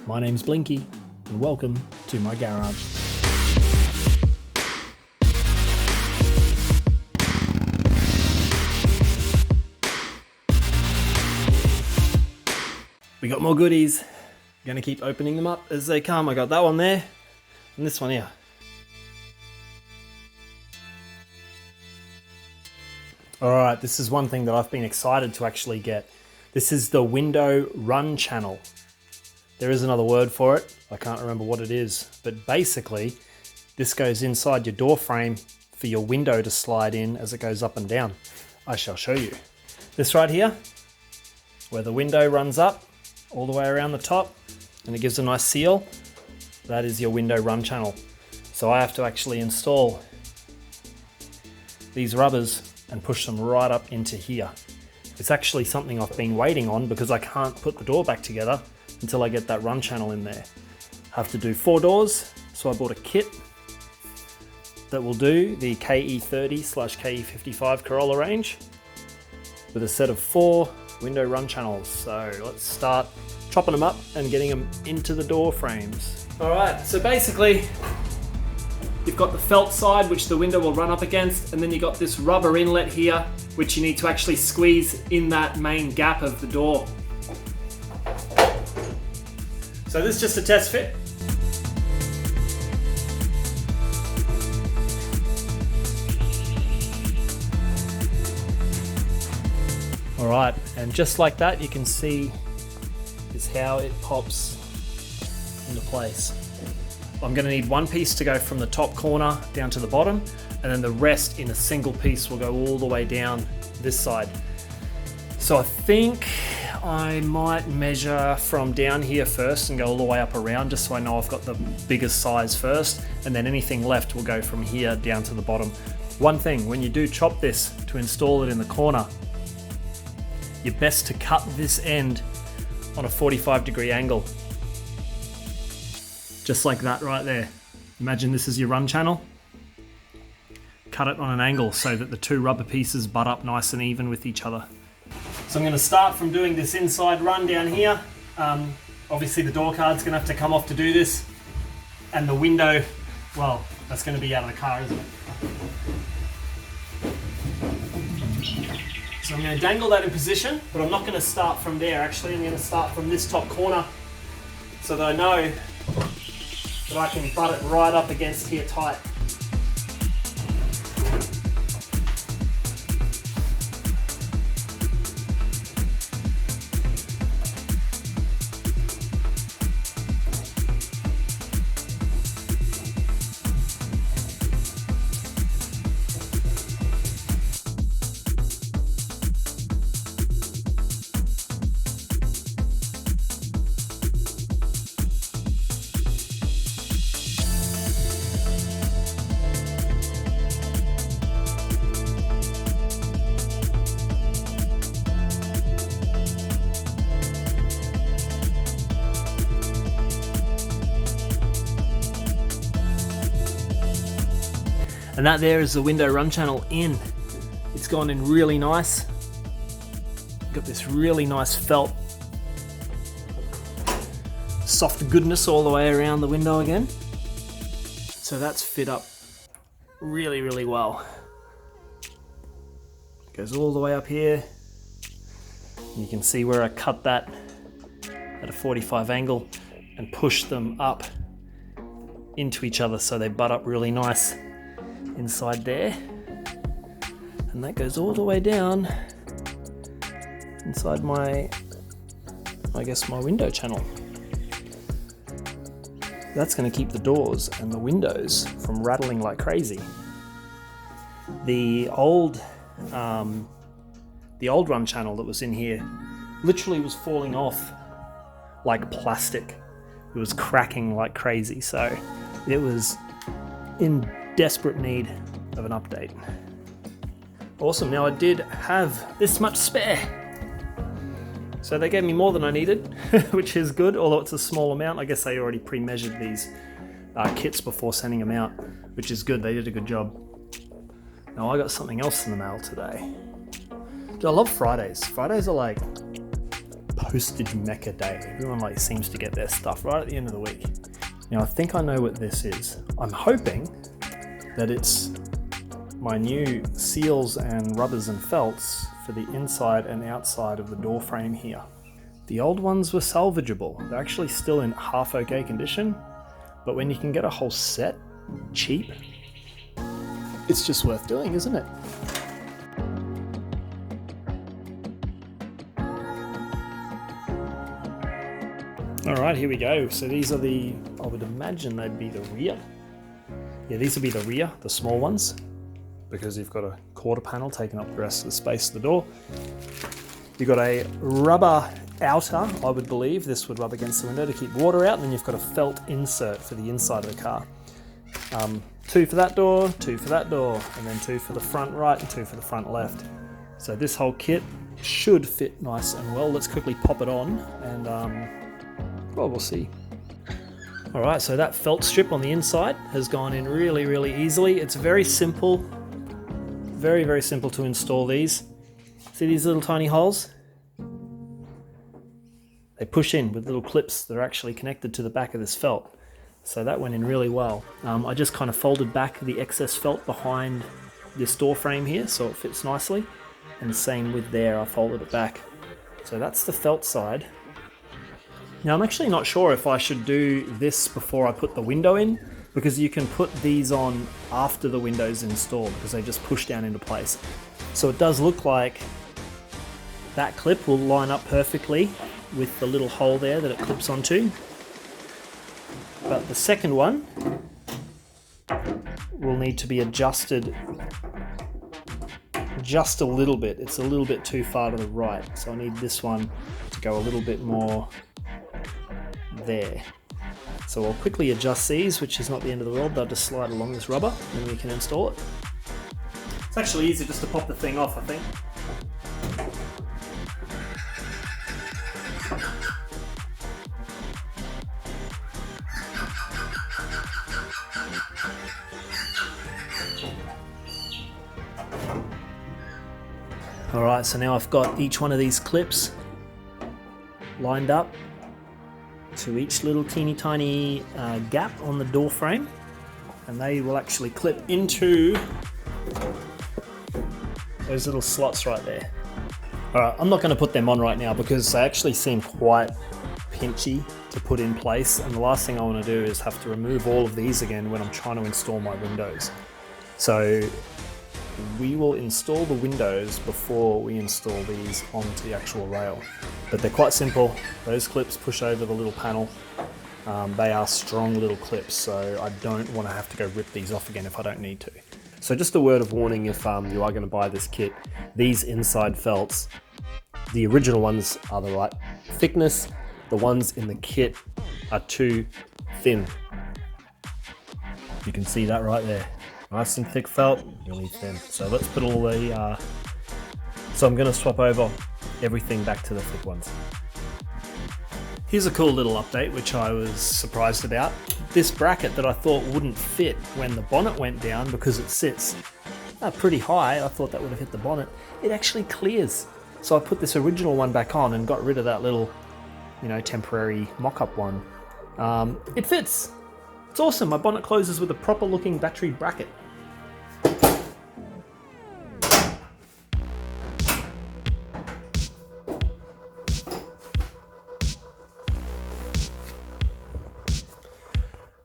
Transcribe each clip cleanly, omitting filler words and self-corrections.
My name's Blinky, and welcome to my garage. We got more goodies. Gonna keep opening them up as they come. I got that one there, and this one here. Alright, this is one thing that I've been excited to actually get. This is the window run channel. There is another word for it. I can't remember what it is, but basically this goes inside your door frame for your window to slide in as it goes up and down. I shall show you. This right here, where the window runs up all the way around the top and it gives a nice seal, that is your window run channel. So I have to actually install these rubbers and push them right up into here. It's actually something I've been waiting on because I can't put the door back together until I get that run channel in there. I have to do 4 doors, so I bought a kit that will do the KE30/KE55 Corolla range with a set of 4 window run channels. So let's start chopping them up and getting them into the door frames. All right, so basically you've got the felt side, which the window will run up against, and then you've got this rubber inlet here, which you need to actually squeeze in that main gap of the door. So this is just a test fit. All right, and just like that, you can see is how it pops into place. I'm going to need one piece to go from the top corner down to the bottom, and then the rest in a single piece will go all the way down this side. So I think I might measure from down here first and go all the way up around, just so I know I've got the biggest size first, and then anything left will go from here down to the bottom. One thing, when you do chop this to install it in the corner, you're best to cut this end on a 45-degree angle. Just like that right there. Imagine this is your run channel. Cut it on an angle so that the 2 rubber pieces butt up nice and even with each other. So I'm going to start from doing this inside run down here. Obviously the door card's going to have to come off to do this. And the window, well, that's going to be out of the car, isn't it? So I'm going to dangle that in position, but I'm not going to start from there. Actually, I'm going to start from this top corner so that I know that I can butt it right up against here tight. And that there is the window run channel in. It's gone in really nice. Got this really nice felt soft goodness all the way around the window again. So that's fit up really, really well. Goes all the way up here. You can see where I cut that at a 45 angle and push them up into each other so they butt up really nice inside there, and that goes all the way down inside my, I guess, my window channel. That's going to keep the doors and the windows from rattling like crazy. The old run channel that was in here literally was falling off like plastic. It was cracking like crazy, so it was in desperate need of an update. Awesome, now I did have this much spare. So they gave me more than I needed, which is good, although it's a small amount. I guess they already pre-measured these kits before sending them out, which is good, they did a good job. Now I got something else in the mail today. Dude, I love Fridays. Fridays are like postage mecca day. Everyone like seems to get their stuff right at the end of the week. Now I think I know what this is. I'm hoping that it's my new seals and rubbers and felts for the inside and outside of the door frame here. The old ones were salvageable. They're actually still in half okay condition, but when you can get a whole set cheap, it's just worth doing, isn't it? All right, here we go. So these are the, I would imagine they'd be the rear. Yeah, these would be the rear, the small ones, because you've got a quarter panel taking up the rest of the space of the door. You've got a rubber outer, I would believe. This would rub against the window to keep water out, and then you've got a felt insert for the inside of the car. 2 for that door, 2 for that door, and then 2 for the front right and 2 for the front left. So this whole kit should fit nice and well. Let's quickly pop it on and well, we'll see. All right, so that felt strip on the inside has gone in really, really easily. It's very simple, very, very simple to install these. See these little tiny holes? They push in with little clips that are actually connected to the back of this felt. So that went in really well. I just kind of folded back the excess felt behind this door frame here so it fits nicely. And same with there, I folded it back. So that's the felt side. Now I'm actually not sure if I should do this before I put the window in, because you can put these on after the window's installed because they just push down into place. So it does look like that clip will line up perfectly with the little hole there that it clips onto. But the second one will need to be adjusted just a little bit. It's a little bit too far to the right, so I need this one to go a little bit more there. So I'll quickly adjust these, which is not the end of the world. They'll just slide along this rubber and we can install it. It's actually easy just to pop the thing off, I think. All right, so now I've got each one of these clips lined up to each little teeny tiny gap on the door frame, and they will actually clip into those little slots right there. All right, I'm not going to put them on right now because they actually seem quite pinchy to put in place, and the last thing I want to do is have to remove all of these again when I'm trying to install my windows. So we will install the windows before we install these onto the actual rail. But they're quite simple. Those clips push over the little panel. They are strong little clips, so I don't want to have to go rip these off again if I don't need to. So just a word of warning, if you are going to buy this kit, these inside felts, the original ones are the right thickness. The ones in the kit are too thin. You can see that right there. Nice and thick felt, you'll need thin. So let's put all the, so I'm gonna swap over everything back to the thick ones. Here's a cool little update, which I was surprised about. This bracket that I thought wouldn't fit when the bonnet went down because it sits pretty high, I thought that would have hit the bonnet. It actually clears. So I put this original one back on and got rid of that little, you know, temporary mock-up one. It fits. It's awesome. My bonnet closes with a proper looking battery bracket.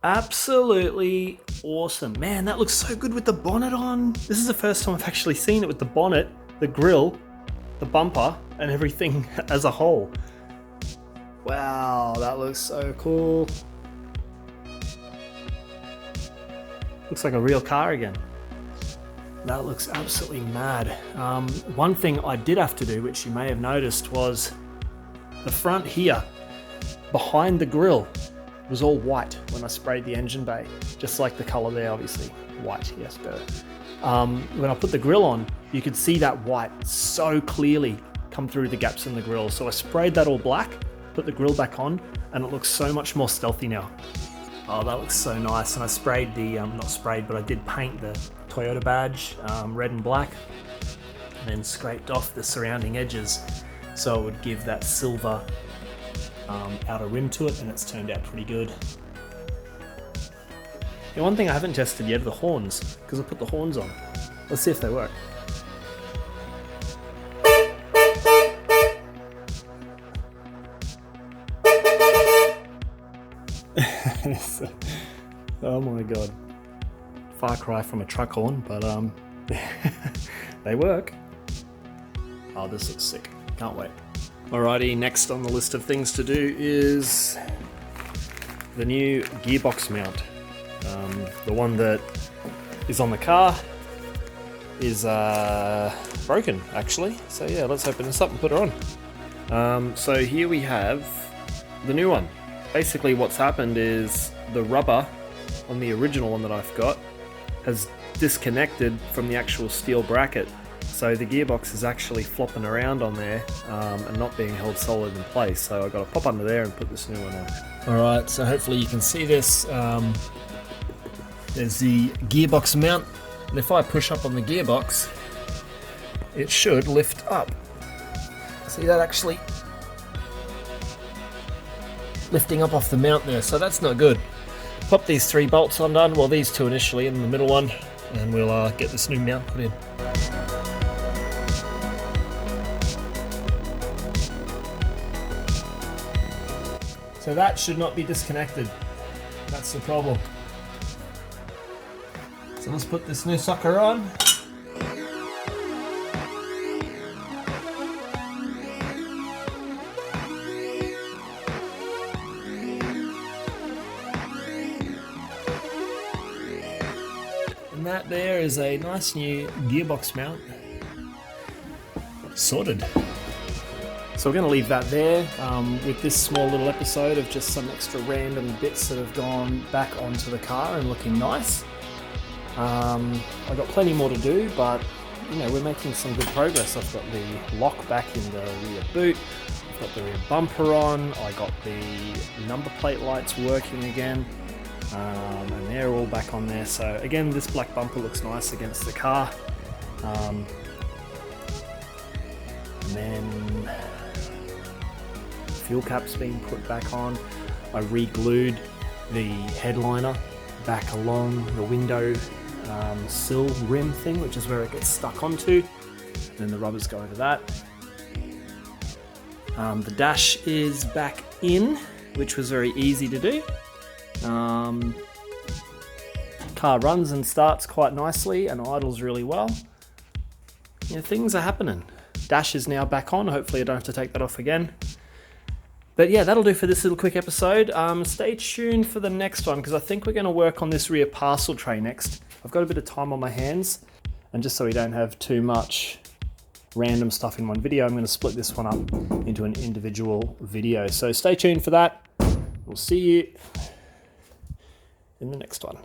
Absolutely awesome. Man, that looks so good with the bonnet on. This is the first time I've actually seen it with the bonnet, the grille, the bumper, and everything as a whole. Wow, that looks so cool. Looks like a real car again. That looks absolutely mad. One thing I did have to do, which you may have noticed, was the front here, behind the grille, was all white when I sprayed the engine bay. Just like the color there, obviously. White, yes, better. When I put the grille on, you could see that white so clearly come through the gaps in the grille. So I sprayed that all black, put the grille back on, and it looks so much more stealthy now. Oh, that looks so nice. And I sprayed the, not sprayed, but I did paint the Toyota badge red and black, and then scraped off the surrounding edges. so it would give that silver outer rim to it, and it's turned out pretty good. The one thing I haven't tested yet are the horns, because I put the horns on. Let's see if they work. Oh my god. Far cry from a truck horn, but they work. Oh, this looks sick. Can't wait. Alrighty, next on the list of things to do is the new gearbox mount. The one that is on the car is broken, actually. So yeah, let's open this up and put her on. So here we have the new one. Basically what's happened is the rubber on the original one that I've got has disconnected from the actual steel bracket. So the gearbox is actually flopping around on there and not being held solid in place. So I've got to pop under there and put this new one on. Alright, so hopefully you can see this. There's the gearbox mount, and if I push up on the gearbox, it should lift up. See that actually lifting up off the mount there, so that's not good. Pop these 3 bolts undone, well these 2 initially and the middle one, and we'll get this new mount put in. So that should not be disconnected, that's the problem. So let's put this new sucker on. And that there is a nice new gearbox mount. Sorted. So we're going to leave that there with this small little episode of just some extra random bits that have gone back onto the car and looking nice. I've got plenty more to do, but you know, we're making some good progress. I've got the lock back in the rear boot, I've got the rear bumper on, I got the number plate lights working again, and they're all back on there. So again, this black bumper looks nice against the car. And then fuel cap's being put back on. I re-glued the headliner back along the window sill rim thing, which is where it gets stuck onto. Then the rubbers go over that. The dash is back in, which was very easy to do. Car runs and starts quite nicely and idles really well. Yeah, things are happening. Dash is now back on. Hopefully I don't have to take that off again. But yeah, that'll do for this little quick episode. Stay tuned for the next one, because I think we're going to work on this rear parcel tray next. I've got a bit of time on my hands, and just so we don't have too much random stuff in one video, I'm going to split this one up into an individual video. So stay tuned for that. We'll see you in the next one.